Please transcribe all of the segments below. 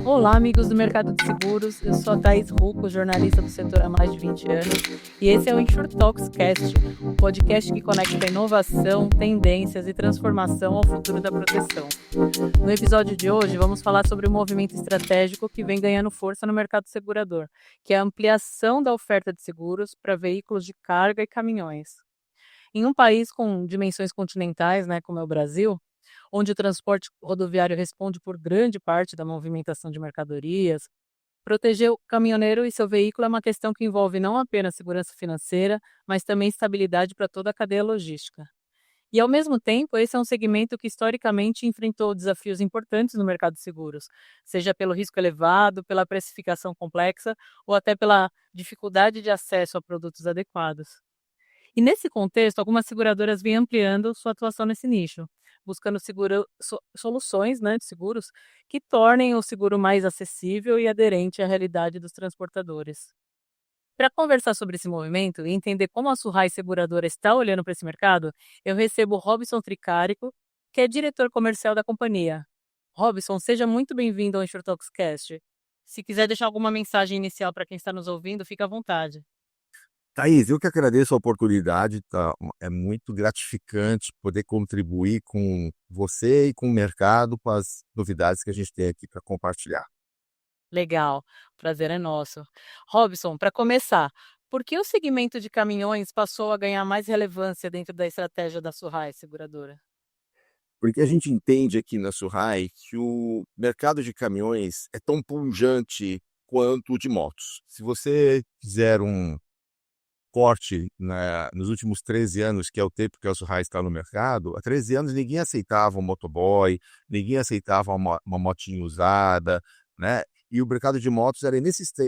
Olá, amigos do mercado de seguros. Eu sou a Thaís Rucco, jornalista do setor há mais de 20 anos, e esse é o InsurTalks Cast, um podcast que conecta inovação, tendências e transformação ao futuro da proteção. No episódio de hoje, vamos falar sobre o movimento estratégico que vem ganhando força no mercado segurador, que é a ampliação da oferta de seguros para veículos de carga e caminhões. Em um país com dimensões continentais, né, como é o Brasil, onde o transporte rodoviário responde por grande parte da movimentação de mercadorias, proteger o caminhoneiro e seu veículo é uma questão que envolve não apenas segurança financeira, mas também estabilidade para toda a cadeia logística. E, ao mesmo tempo, esse é um segmento que historicamente enfrentou desafios importantes no mercado de seguros, seja pelo risco elevado, pela precificação complexa ou até pela dificuldade de acesso a produtos adequados. E nesse contexto, algumas seguradoras vêm ampliando sua atuação nesse nicho, buscando soluções, né, de seguros que tornem o seguro mais acessível e aderente à realidade dos transportadores. Para conversar sobre esse movimento e entender como a Surrai Seguradora está olhando para esse mercado, eu recebo o Robson Tricarico, que é diretor comercial da companhia. Robson, seja muito bem-vindo ao InsurTalks Cast. Se quiser deixar alguma mensagem inicial para quem está nos ouvindo, fique à vontade. Thaís, eu que agradeço a oportunidade, tá? É muito gratificante poder contribuir com você e com o mercado, com as novidades que a gente tem aqui para compartilhar. Legal, o prazer é nosso. Robson, para começar, por que o segmento de caminhões passou a ganhar mais relevância dentro da estratégia da Surrai Seguradora? Porque a gente entende aqui na Surrai que o mercado de caminhões é tão pujante quanto o de motos. Se você fizer um corte nos últimos 13 anos, que é o tempo que a Surrai está no mercado, há 13 anos ninguém aceitava um motoboy, ninguém aceitava uma motinha usada, né? E o mercado de motos era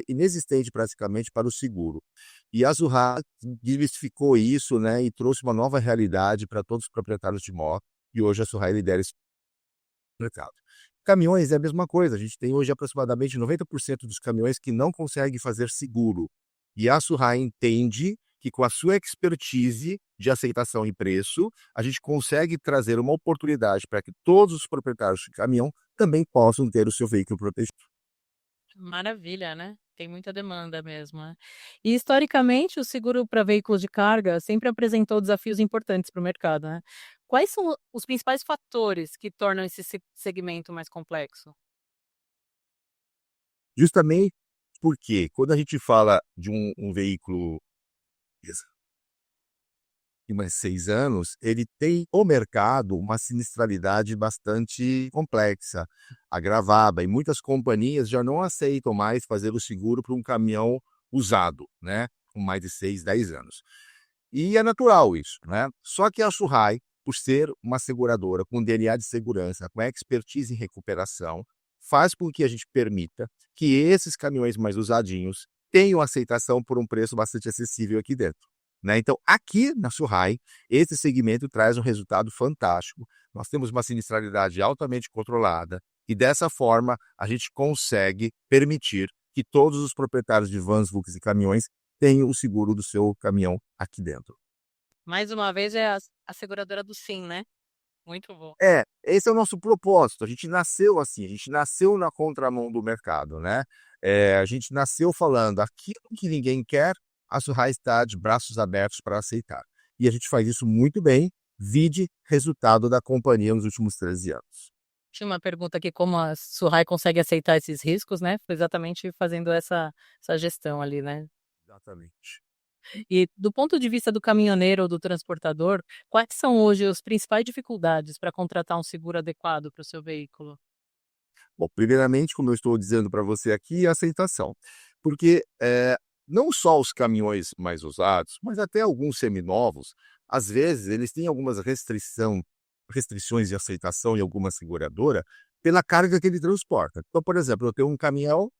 inexistente praticamente para o seguro. E a Surrai diversificou isso, né, e trouxe uma nova realidade para todos os proprietários de moto, e hoje a Surrai lidera esse mercado. Caminhões é a mesma coisa, a gente tem hoje aproximadamente 90% dos caminhões que não conseguem fazer seguro. E a Surrai entende que com a sua expertise de aceitação e preço, a gente consegue trazer uma oportunidade para que todos os proprietários de caminhão também possam ter o seu veículo protegido. Maravilha, né? Tem muita demanda mesmo, né? E historicamente, o seguro para veículos de carga sempre apresentou desafios importantes para o mercado, né? Quais são os principais fatores que tornam esse segmento mais complexo? Justamente porque quando a gente fala de um veículo de mais 6 anos, ele tem o mercado uma sinistralidade bastante complexa, agravada, e muitas companhias já não aceitam mais fazer o seguro para um caminhão usado, né, com mais de 6, 10 anos. E é natural isso, né? Só que a Surrai, por ser uma seguradora com DNA de segurança, com expertise em recuperação, faz com que a gente permita que esses caminhões mais usadinhos tenham aceitação por um preço bastante acessível aqui dentro, né? Então, aqui na Surrai, esse segmento traz um resultado fantástico. Nós temos uma sinistralidade altamente controlada e, dessa forma, a gente consegue permitir que todos os proprietários de vans, Volks e caminhões tenham o seguro do seu caminhão aqui dentro. Mais uma vez é a seguradora do Sim, né? Muito bom. Esse é o nosso propósito. A gente nasceu assim, a gente nasceu na contramão do mercado, né? A gente nasceu falando aquilo que ninguém quer, a Surrai está de braços abertos para aceitar. E a gente faz isso muito bem, vide resultado da companhia nos últimos 13 anos. Tinha uma pergunta aqui, como a Surrai consegue aceitar esses riscos, né? Foi exatamente fazendo essa gestão ali, né? Exatamente. E do ponto de vista do caminhoneiro ou do transportador, quais são hoje as principais dificuldades para contratar um seguro adequado para o seu veículo? Bom, primeiramente, como eu estou dizendo para você aqui, a aceitação. Porque não só os caminhões mais usados, mas até alguns seminovos, às vezes eles têm algumas restrições de aceitação em alguma seguradora pela carga que ele transporta. Então, por exemplo, eu tenho um caminhão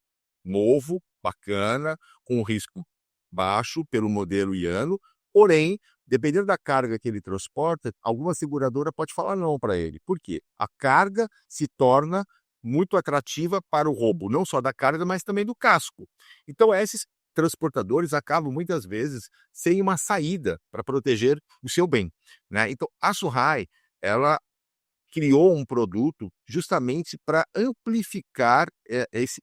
novo, bacana, com risco baixo pelo modelo e ano, porém, dependendo da carga que ele transporta, alguma seguradora pode falar não para ele. Por quê? A carga se torna muito atrativa para o roubo, não só da carga, mas também do casco. Então, esses transportadores acabam muitas vezes sem uma saída para proteger o seu bem, né? Então, a Surrai, ela criou um produto justamente para amplificar esse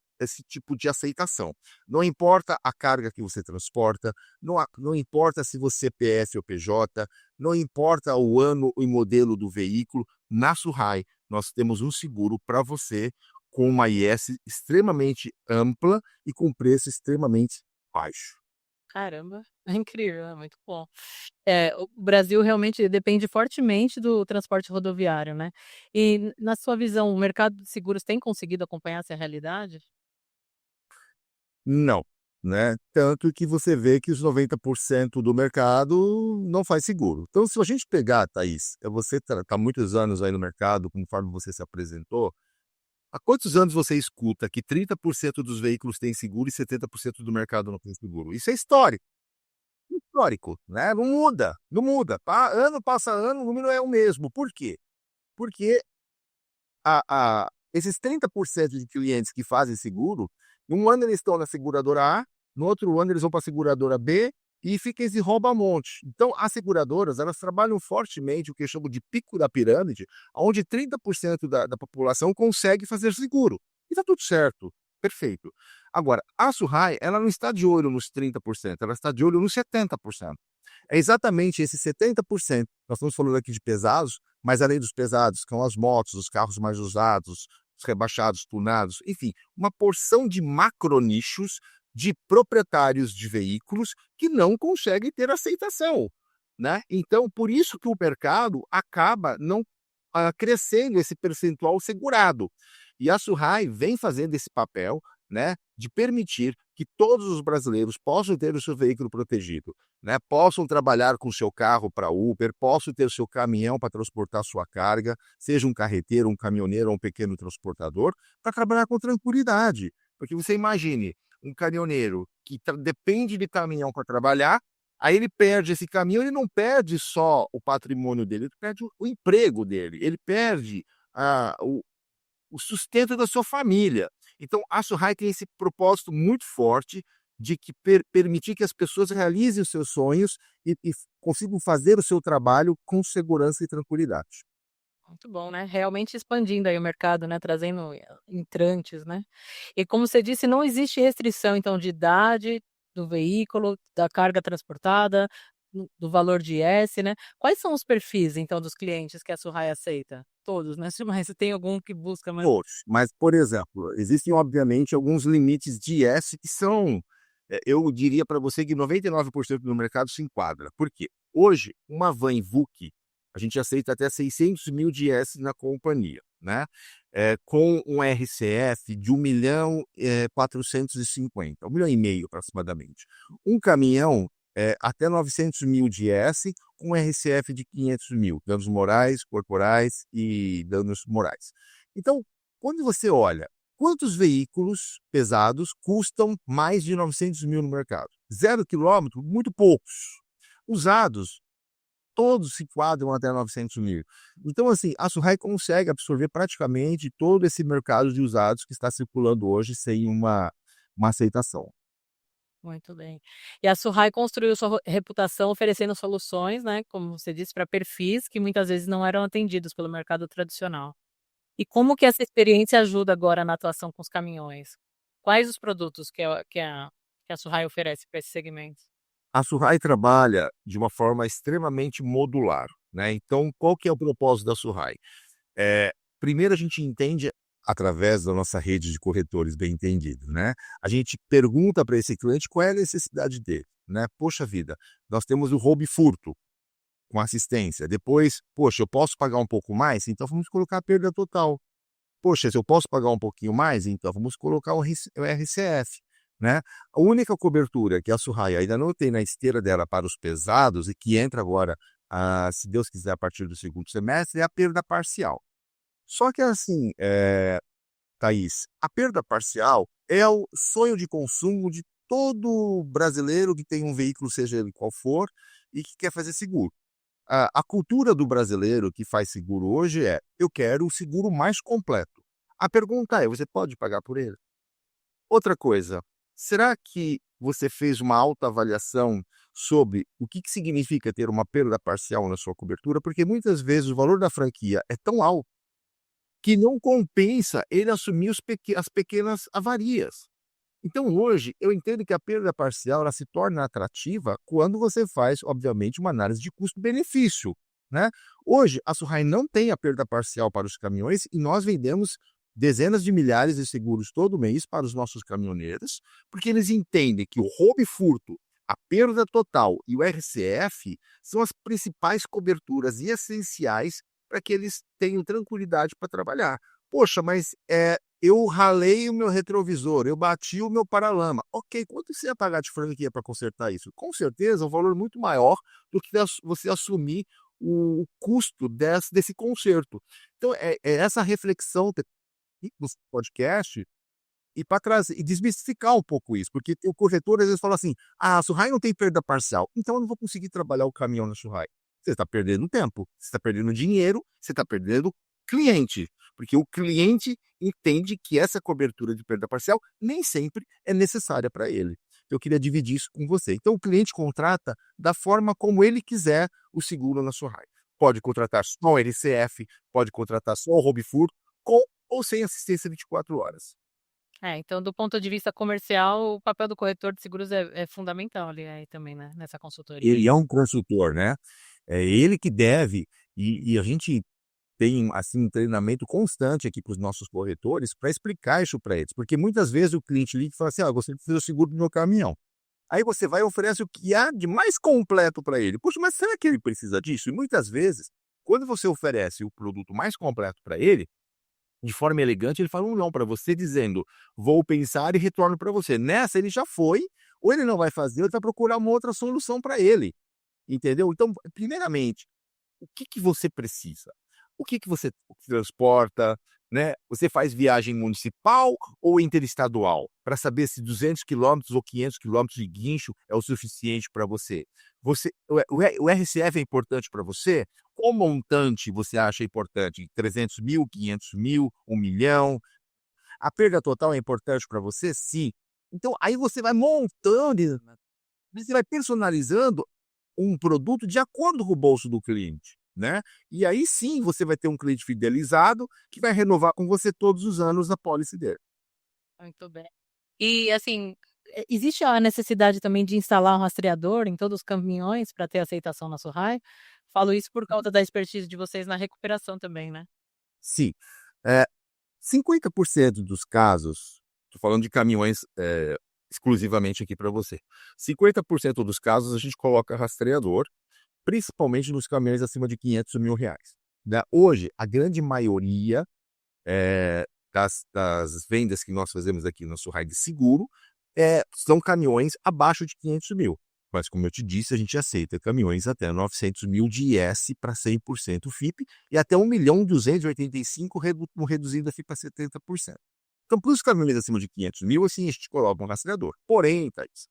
tipo de aceitação. Não importa a carga que você transporta, não importa se você é PF ou PJ, não importa o ano e modelo do veículo, na Surrai nós temos um seguro para você com uma IS extremamente ampla e com preço extremamente baixo. Caramba, é incrível, é muito bom. O Brasil realmente depende fortemente do transporte rodoviário, né. E na sua visão, o mercado de seguros tem conseguido acompanhar essa realidade? Não, né, tanto que você vê que os 90% do mercado não faz seguro. Então se a gente pegar, Thaís, você tá muitos anos aí no mercado, conforme você se apresentou, há quantos anos você escuta que 30% dos veículos têm seguro e 70% do mercado não tem seguro? Isso é histórico, né, não muda, não muda, ano passa ano, o número é o mesmo. Por quê? Porque esses 30% de clientes que fazem seguro, um ano eles estão na seguradora A, no outro ano eles vão para a seguradora B e fica esse rouba-monte. Então, as seguradoras, elas trabalham fortemente o que eu chamo de pico da pirâmide, onde 30% da população consegue fazer seguro. E está tudo certo, perfeito. Agora, a Surrai, ela não está de olho nos 30%, ela está de olho nos 70%. É exatamente esses 70%. Nós estamos falando aqui de pesados, mas além dos pesados, são as motos, os carros mais usados, os rebaixados, tunados, enfim, uma porção de macronichos de proprietários de veículos que não conseguem ter aceitação, né? Então, por isso que o mercado acaba não crescendo esse percentual segurado. E a Surrai vem fazendo esse papel, né, de permitir que todos os brasileiros possam ter o seu veículo protegido, né, possam trabalhar com o seu carro para Uber, possam ter o seu caminhão para transportar sua carga, seja um carreteiro, um caminhoneiro ou um pequeno transportador, para trabalhar com tranquilidade. Porque você imagine um caminhoneiro que depende de caminhão para trabalhar, aí ele perde esse caminhão, ele não perde só o patrimônio dele, ele perde o emprego dele, ele perde o sustento da sua família. Então, a Surrai tem esse propósito muito forte de que permitir que as pessoas realizem os seus sonhos e consigam fazer o seu trabalho com segurança e tranquilidade. Muito bom, né, realmente expandindo aí o mercado, né, trazendo entrantes, né. E como você disse, não existe restrição então de idade do veículo, da carga transportada, do valor de IS, né. Quais são os perfis então dos clientes que a Surrai aceita? Todos, né, mas tem algum que busca mais. Todos, mas, por exemplo, existem obviamente alguns limites de IS que são, eu diria para você que 99% do mercado se enquadra. Por quê? Hoje, uma van VUC, a gente aceita até 600.000 de IS na companhia, né, com um RCF de 1.450.000, 1.500.000 aproximadamente. Um caminhão, até 900.000 de IS, com RCF de 500.000, danos morais, corporais e danos morais. Então, quando você olha quantos veículos pesados custam mais de 900.000 no mercado? 0 quilômetro, muito poucos. Usados, todos se enquadram até 900.000. Então, assim, a Surrai consegue absorver praticamente todo esse mercado de usados que está circulando hoje sem uma aceitação. Muito bem. E a Surrai construiu sua reputação oferecendo soluções, né, como você disse, para perfis que muitas vezes não eram atendidos pelo mercado tradicional. E como que essa experiência ajuda agora na atuação com os caminhões? Quais os produtos que a Surrai oferece para esse segmento? A Surrai trabalha de uma forma extremamente modular, né? Então, qual que é o propósito da Surrai? Primeiro a gente entende através da nossa rede de corretores bem entendido, né? A gente pergunta para esse cliente qual é a necessidade dele, né? Poxa vida, nós temos o roubo e furto com assistência. Depois, poxa, eu posso pagar um pouco mais? Então vamos colocar a perda total. Poxa, se eu posso pagar um pouquinho mais, então vamos colocar o RCF, né? A única cobertura que a Surrai ainda não tem na esteira dela para os pesados e que entra agora, se Deus quiser, a partir do segundo semestre, é a perda parcial. Só que assim, Thaís, a perda parcial é o sonho de consumo de todo brasileiro que tem um veículo, seja ele qual for, e que quer fazer seguro. A cultura do brasileiro que faz seguro hoje é: eu quero o seguro mais completo. A pergunta é: você pode pagar por ele? Outra coisa, será que você fez uma autoavaliação sobre o que significa ter uma perda parcial na sua cobertura? Porque muitas vezes o valor da franquia é tão alto que não compensa ele assumir as pequenas avarias. Então, hoje, eu entendo que a perda parcial ela se torna atrativa quando você faz, obviamente, uma análise de custo-benefício, né? Hoje, a Suhai não tem a perda parcial para os caminhões e nós vendemos dezenas de milhares de seguros todo mês para os nossos caminhoneiros, porque eles entendem que o roubo e furto, a perda total e o RCF são as principais coberturas e essenciais para que eles tenham tranquilidade para trabalhar. Poxa, mas eu ralei o meu retrovisor, eu bati o meu paralama. Ok, quanto você ia pagar de franquia para consertar isso? Com certeza, um valor muito maior do que você assumir o custo desse conserto. Então, é essa reflexão no podcast e para trazer e desmistificar um pouco isso, porque o corretor às vezes fala assim: "Ah, a Suhai não tem perda parcial, então eu não vou conseguir trabalhar o caminhão na Suhai". Você está perdendo tempo, você está perdendo dinheiro, você está perdendo cliente, porque o cliente entende que essa cobertura de perda parcial nem sempre é necessária para ele. Eu queria dividir isso com você. Então o cliente contrata da forma como ele quiser o seguro na Suhai. Pode contratar só o RCF, pode contratar só o roubo e furto, com ou sem assistência 24 horas. Então do ponto de vista comercial, o papel do corretor de seguros é fundamental ali aí também, né, nessa consultoria. Ele é um consultor, né? É ele que deve, e a gente tem assim um treinamento constante aqui para os nossos corretores para explicar isso para eles, porque muitas vezes o cliente liga e fala assim: "Ah, eu gostaria de fazer o seguro do meu caminhão". Aí você vai e oferece o que há de mais completo para ele. Poxa, mas será que ele precisa disso? E muitas vezes, quando você oferece o produto mais completo para ele, de forma elegante, ele fala um não para você, dizendo: "Vou pensar e retorno para você". Nessa, ele já foi, ou ele não vai fazer, ou ele vai procurar uma outra solução para ele, entendeu? Então, primeiramente, o que que você precisa? O que que você transporta, né? Você faz viagem municipal ou interestadual? Para saber se 200 quilômetros ou 500 quilômetros de guincho é o suficiente para você. O RCF é importante para você? Qual montante você acha importante? 300 mil, 500 mil, 1 milhão? A perda total é importante para você? Sim. Então, aí você vai montando, você vai personalizando um produto de acordo com o bolso do cliente, né. E aí sim você vai ter um cliente fidelizado que vai renovar com você todos os anos a pólice dele. Muito bem. E assim, existe a necessidade também de instalar um rastreador em todos os caminhões para ter aceitação na Suhai? Falo isso por causa da expertise de vocês na recuperação também, né? Sim, eh, 50% dos casos, estou falando de caminhões, exclusivamente aqui para você, 50% dos casos a gente coloca rastreador, principalmente nos caminhões acima de 500 mil reais, né. Hoje, a grande maioria das vendas que nós fazemos aqui no Suhai de seguro, são caminhões abaixo de 500 mil. Mas como eu te disse, a gente aceita caminhões até 900 mil de IS para 100% FIP e até 1.285.000 reduzindo a FIP para 70%. Então, para os caminhões acima de 500 mil, assim, a gente coloca um rastreador. Porém, Thaís,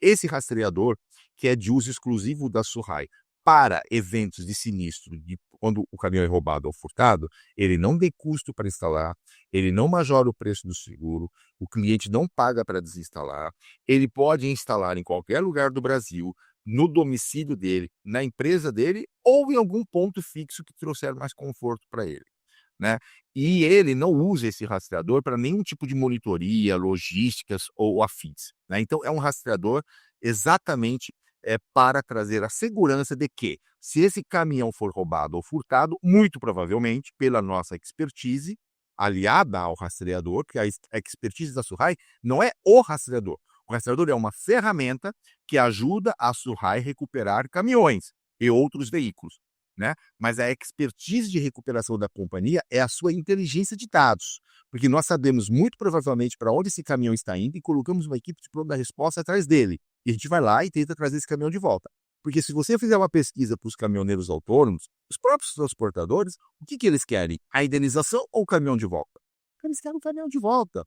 esse rastreador, que é de uso exclusivo da Suhai para eventos de sinistro, de quando o caminhão é roubado ou furtado, ele não tem custo para instalar, ele não majora o preço do seguro, o cliente não paga para desinstalar, ele pode instalar em qualquer lugar do Brasil, no domicílio dele, na empresa dele ou em algum ponto fixo que trouxer mais conforto para ele, né. E ele não usa esse rastreador para nenhum tipo de monitoria, logísticas ou afins, né. Então é um rastreador exatamente, para trazer a segurança de que, se esse caminhão for roubado ou furtado, muito provavelmente, pela nossa expertise, aliada ao rastreador, porque a expertise da Suhai não é o rastreador. O rastreador é uma ferramenta que ajuda a Suhai recuperar caminhões e outros veículos, né. Mas a expertise de recuperação da companhia é a sua inteligência de dados, porque nós sabemos muito provavelmente para onde esse caminhão está indo e colocamos uma equipe de pronta resposta atrás dele. E a gente vai lá e tenta trazer esse caminhão de volta. Porque se você fizer uma pesquisa para os caminhoneiros autônomos, os próprios transportadores, o que que eles querem? A indenização ou o caminhão de volta? Eles querem o caminhão de volta.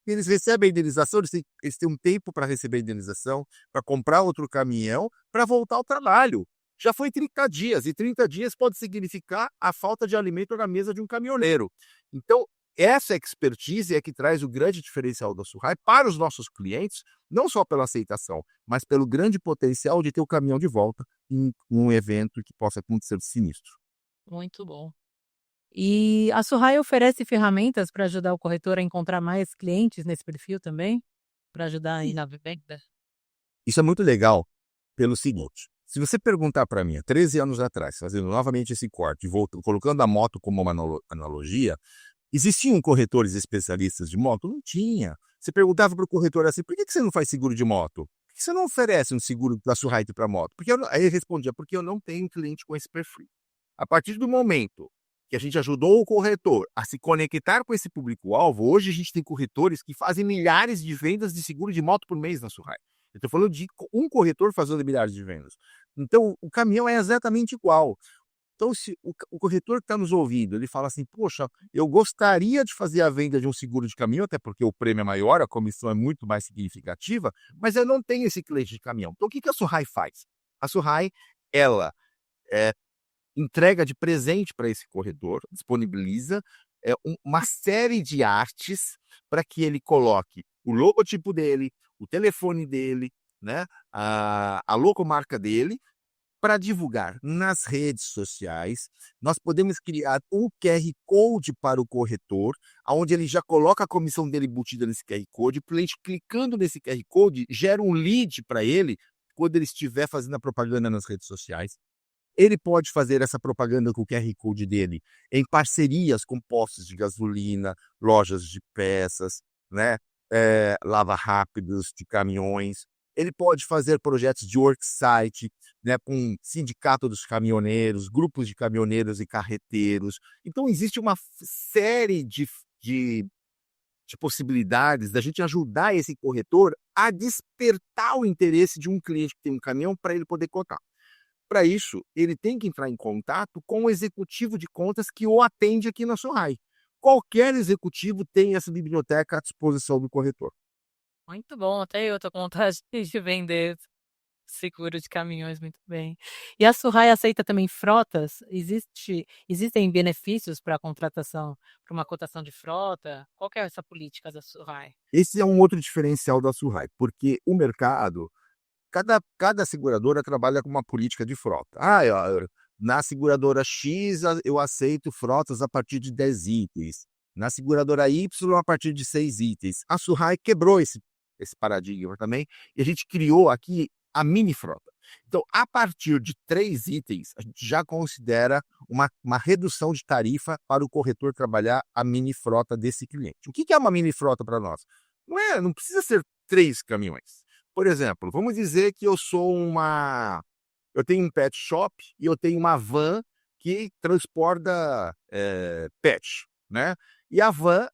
Eles recebem a indenização, eles têm um tempo para receber a indenização, para comprar outro caminhão, para voltar ao trabalho. Já foi 30 dias, e 30 dias pode significar a falta de alimento na mesa de um caminhoneiro. Então, essa expertise é que traz o grande diferencial da Suhai para os nossos clientes, não só pela aceitação, mas pelo grande potencial de ter o caminhão de volta em um evento que possa acontecer de sinistro. Muito bom. E a Surrai oferece ferramentas para ajudar o corretor a encontrar mais clientes nesse perfil também? Para ajudar aí E na venda? isso é muito legal pelo seguinte: se você perguntar para mim há 13 anos atrás, fazendo novamente esse corte, colocando a moto como uma analogia, existiam corretores especialistas de moto? Não tinha. Você perguntava para o corretor assim: por que você não faz seguro de moto? Por que você não oferece um seguro da Surraite para moto? Aí ele respondia: porque eu não tenho cliente com esse perfil. A partir do momento que a gente ajudou o corretor a se conectar com esse público-alvo, hoje a gente tem corretores que fazem milhares de vendas de seguro de moto por mês na Surraite. Eu estou falando de um corretor fazendo milhares de vendas. Então, o caminhão é exatamente igual. Então, se o corretor que está nos ouvindo, ele fala assim: poxa, eu gostaria de fazer a venda de um seguro de caminhão, até porque o prêmio é maior, a comissão é muito mais significativa, mas eu não tenho esse cliente de caminhão. Então, o que a Surrai faz? A Surrai, ela é, entrega de presente para esse corretor, disponibiliza uma série de artes para que ele coloque o logotipo dele, o telefone dele, né, a logomarca dele, para divulgar nas redes sociais. Nós podemos criar um QR Code para o corretor, onde ele já coloca a comissão dele embutida nesse QR Code. O cliente clicando nesse QR Code gera um lead para ele quando ele estiver fazendo a propaganda nas redes sociais. Ele pode fazer essa propaganda com o QR Code dele em parcerias com postos de gasolina, lojas de peças, né? Lava rápidos de caminhões. Ele pode fazer projetos de worksite, né, com sindicato dos caminhoneiros, grupos de caminhoneiros e carreteiros. Então, existe uma série de, de possibilidades da gente ajudar esse corretor a despertar o interesse de um cliente que tem um caminhão para ele poder cotar. Para isso, ele tem que entrar em contato com o executivo de contas que o atende aqui na Surrai. Qualquer executivo tem essa biblioteca à disposição do corretor. Muito bom, até eu tô com vontade de vender seguro de caminhões, muito bem. E a Surrai aceita também frotas? Existem benefícios para a contratação, para uma cotação de frota? Qual que é essa política da Surrai? Esse é um outro diferencial da Surrai, porque o mercado, cada seguradora trabalha com uma política de frota. Na seguradora X eu aceito frotas a partir de 10 itens. Na seguradora Y a partir de 6 itens. A Surrai quebrou esse paradigma também e a gente criou aqui a mini frota. Então, a partir de 3 itens, a gente já considera uma redução de tarifa para o corretor trabalhar a mini frota desse cliente. O que é uma mini frota para nós? Não precisa ser 3 caminhões. Por exemplo, vamos dizer que eu tenho um pet shop e eu tenho uma van que transporta pet, né? E a van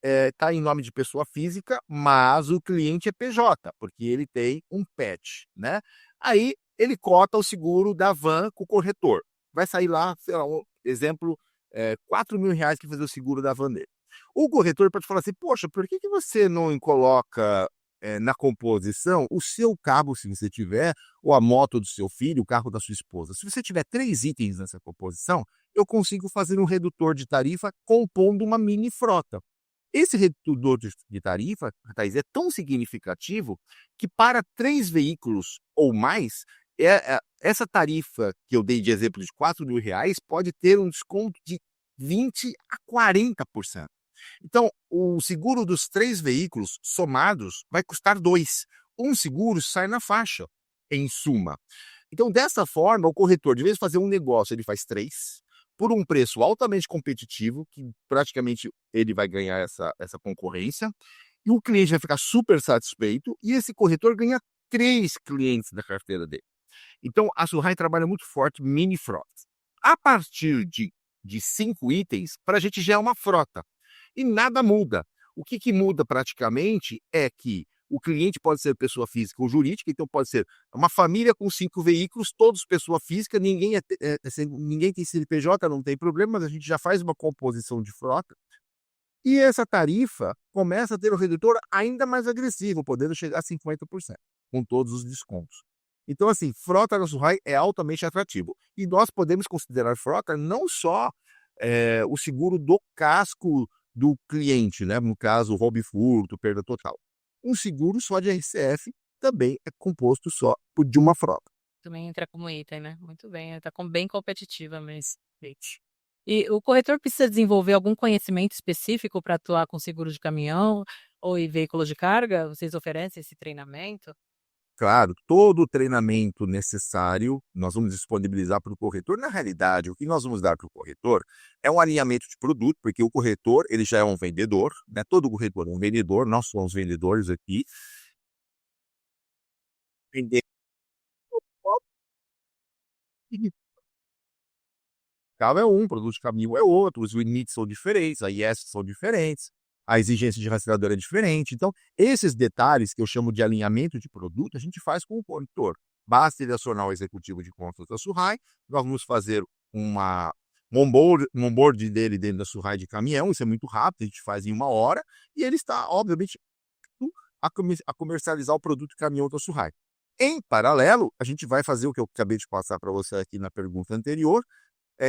está em nome de pessoa física, mas o cliente é PJ, porque ele tem um pet, né? Aí ele cota o seguro da van com o corretor. Vai sair lá, sei lá, um exemplo, R$ 4.000 que fazer o seguro da van dele. O corretor pode falar assim: poxa, por que você não coloca na composição o seu carro, se você tiver, ou a moto do seu filho, o carro da sua esposa? Se você tiver 3 itens nessa composição, eu consigo fazer um redutor de tarifa compondo uma mini frota. Esse redutor de tarifa, Thaís, é tão significativo que para 3 veículos ou mais, essa tarifa que eu dei de exemplo de R$ 4.000 pode ter um desconto de 20% a 40%. Então, o seguro dos 3 veículos somados vai custar 2. Um seguro sai na faixa, em suma. Então, dessa forma, o corretor, de vez de fazer um negócio, ele faz 3, por um preço altamente competitivo, que praticamente ele vai ganhar essa concorrência, e o cliente vai ficar super satisfeito, e esse corretor ganha 3 clientes da carteira dele. Então, a Surrai trabalha muito forte mini frotas. A partir de 5 itens, para a gente já é uma frota. E nada muda. O que muda praticamente é que o cliente pode ser pessoa física ou jurídica, então pode ser uma família com 5 veículos, todos pessoa física, ninguém tem CNPJ, não tem problema, mas a gente já faz uma composição de frota. E essa tarifa começa a ter um redutor ainda mais agressivo, podendo chegar a 50%, com todos os descontos. Então, assim, frota na Surrai é altamente atrativo. E nós podemos considerar frota não só o seguro do casco do cliente, né? No caso, roubo e furto, perda total. Um seguro só de RCF também é composto só de uma frota. Também entra como item, né? Muito bem, tá bem competitiva, mas E o corretor precisa desenvolver algum conhecimento específico para atuar com seguro de caminhão ou em veículos de carga? Vocês oferecem esse treinamento? Claro, todo o treinamento necessário nós vamos disponibilizar para o corretor. Na realidade, o que nós vamos dar para o corretor é um alinhamento de produto, porque o corretor ele já é um vendedor, né? Todo corretor é um vendedor, nós somos vendedores aqui. Vender carro é um, produto de caminhão é outro, os limites são diferentes, a IS são diferentes, a exigência de rastreador é diferente. Então, esses detalhes que eu chamo de alinhamento de produto, a gente faz com o condutor. Basta ele acionar o executivo de contas da Surrai, nós vamos fazer um onboard dele dentro da Surrai de caminhão, isso é muito rápido, a gente faz em 1 hora, e ele está, obviamente, apto a comercializar o produto de caminhão da Surrai. Em paralelo, a gente vai fazer o que eu acabei de passar para você aqui na pergunta anterior,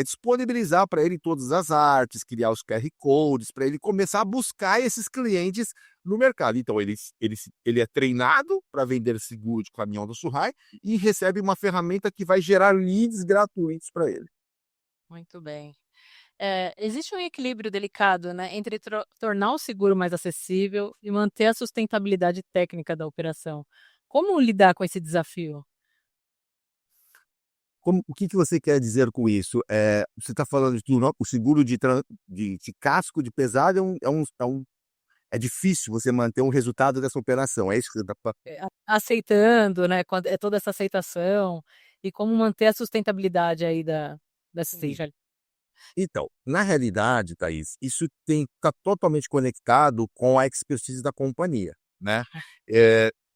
disponibilizar para ele todas as artes, criar os QR Codes, para ele começar a buscar esses clientes no mercado. Então, ele é treinado para vender seguro de caminhão da Surrai e recebe uma ferramenta que vai gerar leads gratuitos para ele. Muito bem. Existe um equilíbrio delicado, né, entre tornar o seguro mais acessível e manter a sustentabilidade técnica da operação. Como lidar com esse desafio? O que você quer dizer com isso? Você está falando de o seguro de casco de pesado é difícil você manter um resultado dessa operação, é isso que você está falando? Aceitando, né, quando é toda essa aceitação, e como manter a sustentabilidade aí dessa Então, na realidade, Thaís, isso está totalmente conectado com a expertise da companhia, né?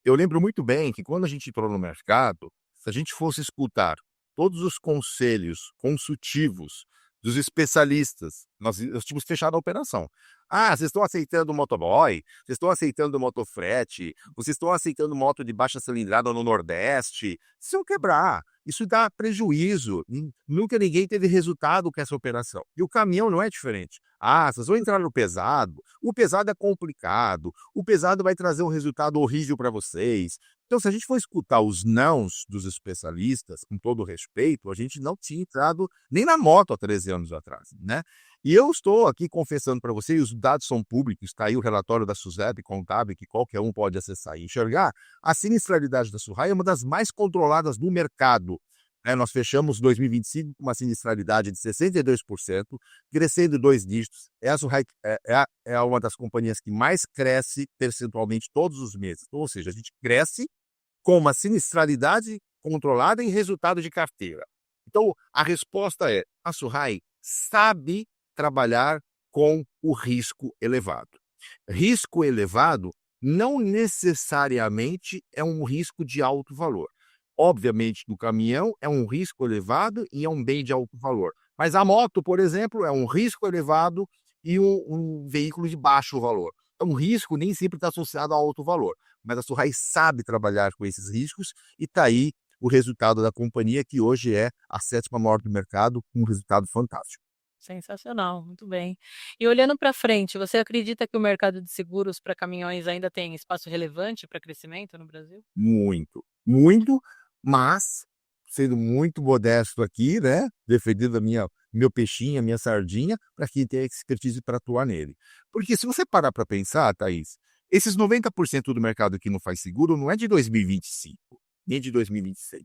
Eu lembro muito bem que quando a gente entrou no mercado, se a gente fosse escutar todos os conselhos consultivos dos especialistas, nós tínhamos fechado a operação. Ah, vocês estão aceitando motoboy? Vocês estão aceitando motofrete? Vocês estão aceitando moto de baixa cilindrada no Nordeste? Se eu quebrar, isso dá prejuízo. Nunca ninguém teve resultado com essa operação. E o caminhão não é diferente. Ah, vocês vão entrar no pesado. O pesado é complicado. O pesado vai trazer um resultado horrível para vocês. Então, se a gente for escutar os nãos dos especialistas, com todo respeito, a gente não tinha entrado nem na moto há 13 anos atrás, né? E eu estou aqui confessando para você, e os dados são públicos, está aí o relatório da SUSEP contábil, que qualquer um pode acessar e enxergar, a sinistralidade da Surrai é uma das mais controladas do mercado. Nós fechamos 2025 com uma sinistralidade de 62%, crescendo 2 dígitos. A Surrai é uma das companhias que mais cresce percentualmente todos os meses. Ou seja, a gente cresce com uma sinistralidade controlada em resultado de carteira. Então, a resposta é: a Surrai sabe trabalhar com o risco elevado. Risco elevado não necessariamente é um risco de alto valor. Obviamente, no caminhão é um risco elevado e é um bem de alto valor. Mas a moto, por exemplo, é um risco elevado e um veículo de baixo valor. Então, o risco nem sempre está associado a alto valor. Mas a Surrai sabe trabalhar com esses riscos e está aí o resultado da companhia, que hoje é a 7ª maior do mercado, com um resultado fantástico. Sensacional, muito bem. E olhando para frente, você acredita que o mercado de seguros para caminhões ainda tem espaço relevante para crescimento no Brasil? Muito, muito, mas sendo muito modesto aqui, né, defendendo meu peixinho, a minha sardinha, para quem tem expertise para atuar nele. Porque se você parar para pensar, Thaís, esses 90% do mercado que não faz seguro não é de 2025, nem de 2026.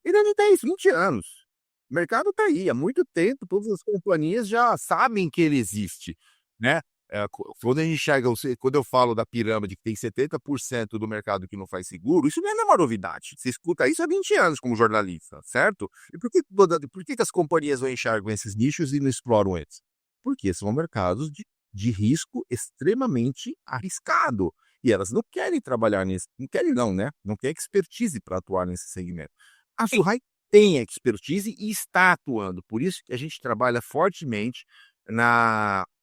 Ele é de 10, 20 anos. O mercado está aí há muito tempo, todas as companhias já sabem que ele existe, né? Quando a gente enxerga, quando eu falo da pirâmide que tem 70% do mercado que não faz seguro, isso não é uma novidade. Você escuta isso há 20 anos como jornalista, certo? E por que as companhias não enxergam esses nichos e não exploram eles? Porque são mercados de risco extremamente arriscado. E elas não querem trabalhar nesse. Não querem, não, né? Não tem expertise para atuar nesse segmento. A Surrai tem expertise e está atuando. Por isso que a gente trabalha fortemente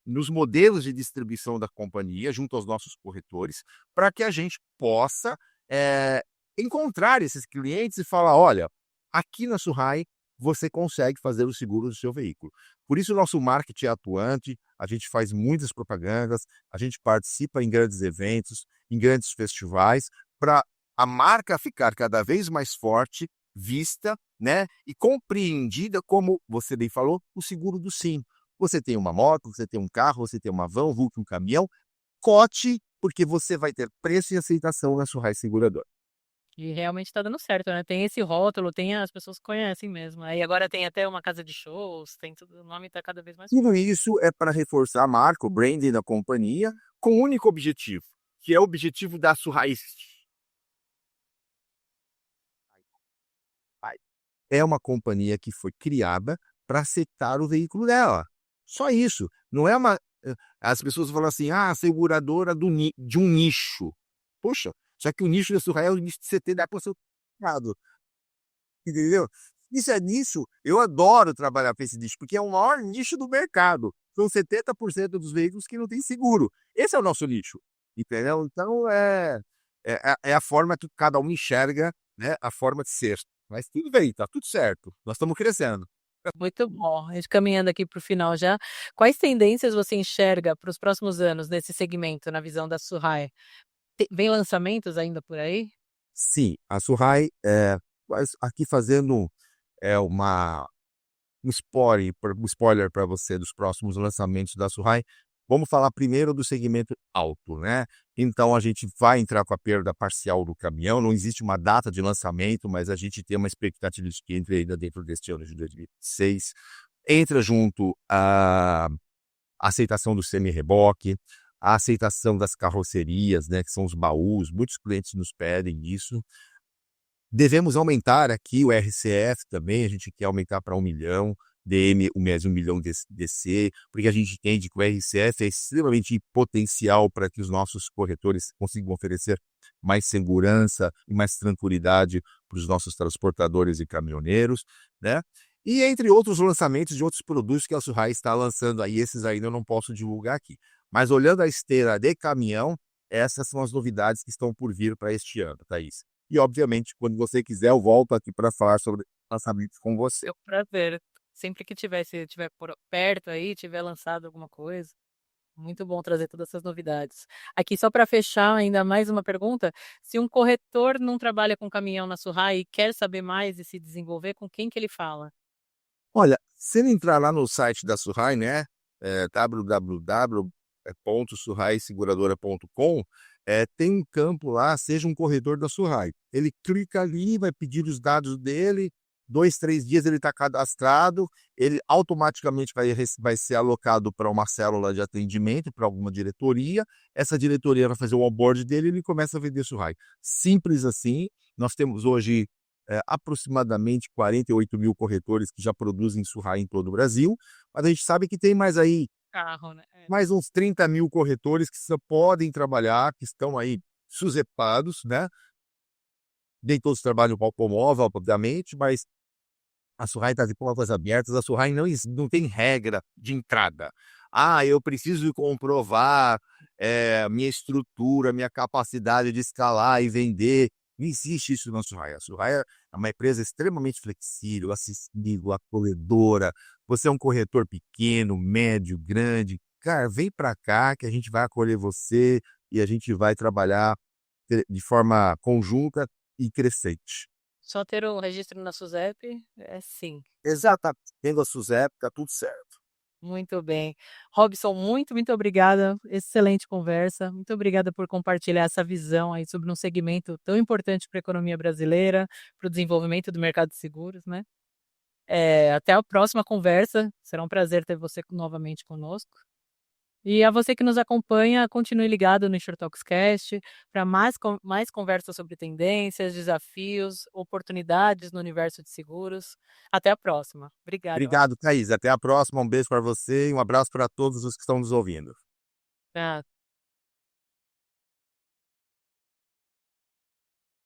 nos modelos de distribuição da companhia, junto aos nossos corretores, para que a gente possa encontrar esses clientes e falar: olha, aqui na Surrai você consegue fazer o seguro do seu veículo. Por isso o nosso marketing é atuante, a gente faz muitas propagandas, a gente participa em grandes eventos, em grandes festivais, para a marca ficar cada vez mais forte vista, né, e compreendida como, você bem falou, o seguro do sim. Você tem uma moto, você tem um carro, você tem uma van, um Vulca, um caminhão, cote, porque você vai ter preço e aceitação na Surrai Seguradora. E realmente tá dando certo, né? Tem esse rótulo, tem as pessoas conhecem mesmo. Aí agora tem até uma casa de shows, tem tudo, o nome tá cada vez mais Tudo forte. isso é para reforçar a marca, o branding da companhia, com um único objetivo, que é o objetivo da Surrai. É uma companhia que foi criada para aceitar o veículo dela. Só isso. Não é uma. As pessoas falam assim, ah, seguradora de um nicho. Poxa, só que o nicho da Surrai é o nicho de 70% do mercado. Entendeu? Isso é nicho. Eu adoro trabalhar para esse nicho, porque é o maior nicho do mercado. São 70% dos veículos que não tem seguro. Esse é o nosso nicho. Entendeu? Então, é a forma que cada um enxerga, né, a forma de ser. Mas tudo bem, tá tudo certo. Nós estamos crescendo. Muito bom. A gente caminhando aqui para o final já. Quais tendências você enxerga para os próximos anos nesse segmento, na visão da Surrai? Vem lançamentos ainda por aí? Sim, a Surrai, aqui fazendo uma um spoiler para você dos próximos lançamentos da Surrai. Vamos falar primeiro do segmento alto, né? Então a gente vai entrar com a perda parcial do caminhão, não existe uma data de lançamento, mas a gente tem uma expectativa de que entre ainda dentro deste ano de 2026. Entra junto a aceitação do semi-reboque, a aceitação das carrocerias, né, que são os baús, muitos clientes nos pedem isso. Devemos aumentar aqui o RCF também, a gente quer aumentar para 1 milhão, DM, mais 1 milhão DC, porque a gente entende que o RCF é extremamente potencial para que os nossos corretores consigam oferecer mais segurança e mais tranquilidade para os nossos transportadores e caminhoneiros, né? E entre outros lançamentos de outros produtos que a Surrai está lançando aí, esses ainda eu não posso divulgar aqui. Mas olhando a esteira de caminhão, essas são as novidades que estão por vir para este ano, Thaís. E, obviamente, quando você quiser, eu volto aqui para falar sobre lançamentos com você. Meu prazer. Sempre que tiver, se tiver perto aí, tiver lançado alguma coisa. Muito bom trazer todas essas novidades. Aqui, só para fechar, ainda mais uma pergunta: se um corretor não trabalha com caminhão na Surrai e quer saber mais e se desenvolver, com quem que ele fala? Olha, se ele entrar lá no site da Surrai, né, www.surraiseguradora.com, tem um campo lá, seja um corretor da Surrai. Ele clica ali, vai pedir os dados dele, 2, 3 dias ele está cadastrado, ele automaticamente vai ser alocado para uma célula de atendimento, para alguma diretoria, essa diretoria vai fazer o onboard dele e ele começa a vender Surrai. Simples assim. Nós temos hoje aproximadamente 48 mil corretores que já produzem Surrai em todo o Brasil, mas a gente sabe que tem mais aí, Carro, né? mais uns 30 mil corretores que só podem trabalhar, que estão aí susepados, né? Nem todos trabalham com automóvel, obviamente, mas a Surrai está de portas abertas, a Surrai não tem regra de entrada. Ah, eu preciso comprovar minha estrutura, minha capacidade de escalar e vender. Não existe isso na Surrai. A Surrai é uma empresa extremamente flexível, acessível, acolhedora. Você é um corretor pequeno, médio, grande. Cara, vem para cá que a gente vai acolher você e a gente vai trabalhar de forma conjunta e crescente. Só ter o registro na SUSEP é sim. Exatamente. Tendo a SUSEP, tá tudo certo. Muito bem. Robson, muito obrigada. Excelente conversa. Muito obrigada por compartilhar essa visão aí sobre um segmento tão importante para a economia brasileira, para o desenvolvimento do mercado de seguros, né? Até a próxima conversa. Será um prazer ter você novamente conosco. E a você que nos acompanha, continue ligado no Insurtalks Cast para mais conversas sobre tendências, desafios, oportunidades no universo de seguros. Até a próxima. Obrigada, Robson. Obrigado, Thaís. Até a próxima. Um beijo para você e um abraço para todos os que estão nos ouvindo. Tá.